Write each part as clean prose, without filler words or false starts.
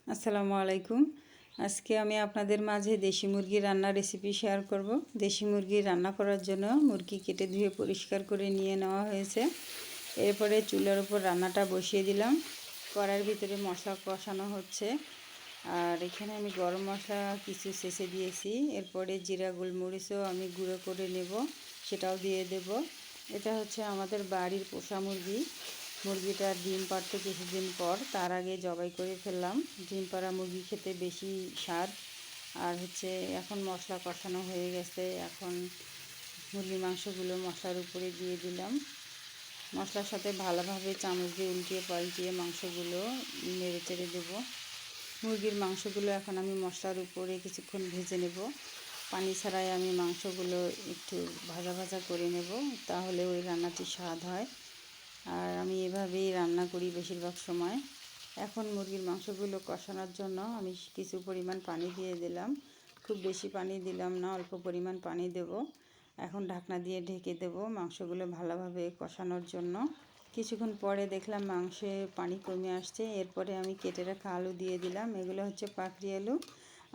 আসসালামু আলাইকুম। আজকে আমি আপনাদের মাঝে দেশি মুরগি রান্নার রেসিপি শেয়ার করব। দেশি মুরগি রান্না করার জন্য মুরগি কেটে ধুয়ে পরিষ্কার করে নিয়ে নেওয়া হয়েছে। এরপরে চুলার উপর রান্নাটা বসিয়ে দিলাম। কড়াইয়ের ভিতরে মশলা কষানো হচ্ছে। আর এখানে আমি গরম মশলা কিছু শেষে দিয়েছি। এরপরে জিরা গোলমরিচও আমি গুঁড়ো করে নেব, সেটাও দিয়ে দেব। এটা হচ্ছে আমাদের বাড়ির পোষা মুরগি। মুরগিটা ডিম পাড়তে কিছুদিন পর, তার আগে জবাই করে ফেললাম। ডিম পাড়া মুরগি খেতে বেশি স্বাদ। আর হচ্ছে এখন মশলা কষানো হয়ে গেছে। এখন মুরগির মাংসগুলো মশলার উপরে দিয়ে দিলাম। মশলার সাথে ভালোভাবে চামচ দিয়ে উল্টিয়ে পাল্টিয়ে মাংসগুলো নেড়ে চেড়ে দেবো। মুরগির মাংসগুলো এখন আমি মশলার উপরে কিছুক্ষণ ভেজে নেব। পানি ছাড়াই আমি মাংসগুলো একটু ভাজা ভাজা করে নেব, তাহলে ওই রান্নাটি স্বাদ হয়। আর আমি এভাবেই রান্না করি বেশিরভাগ সময়। এখন মুরগির মাংসগুলো কষানোর জন্য আমি কিছু পরিমাণ পানি দিয়ে দিলাম। খুব বেশি পানি দিলাম না, অল্প পরিমাণ পানি দেব। এখন ঢাকনা দিয়ে ঢেকে দেব মাংসগুলো ভালোভাবে কষানোর জন্য। কিছুক্ষণ পরে দেখলাম মাংসে পানি কমে আসছে। এরপরে আমি কেটে রাখা আলু দিয়ে দিলাম। এগুলো হচ্ছে পাকড়ি আলু।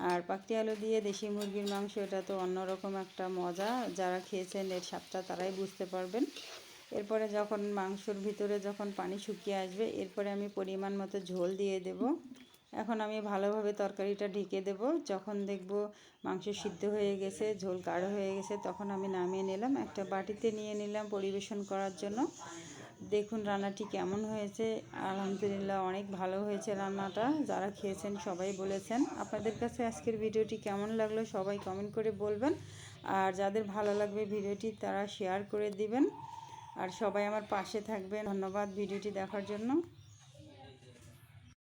আর পাকড়ি আলু দিয়ে দেশি মুরগির মাংস, এটা তো অন্যরকম একটা মজা। যারা খেয়েছেন এর স্বাদটা তারাই বুঝতে পারবেন। এরপরে যখন মাংসর ভিতরে যখন পানি শুকিয়ে আসবে, এরপরে আমি পরিমাণ মতো ঝোল দিয়ে দেব। এখন আমি ভালোভাবে তরকারিটা ঢেকে দেব। যখন দেখব মাংস সিদ্ধ হয়ে গেছে, ঝোল গাঢ় হয়ে গেছে, তখন আমি নামিয়ে নিলাম, একটা বাটিতে নিয়ে নিলাম পরিবেশন করার জন্য। দেখুন রান্নাটি কেমন হয়েছে। আলহামদুলিল্লাহ অনেক ভালো হয়েছে রান্নাটা। যারা খেয়েছেন সবাই বলেছেন। আপনাদের কাছে আজকের ভিডিওটি কেমন লাগলো সবাই কমেন্ট করে বলবেন। আর যাদের ভালো লাগবে ভিডিওটি তারা শেয়ার করে দিবেন। আর সবাই আমার পাশে থাকবেন। ধন্যবাদ ভিডিওটি দেখার জন্য।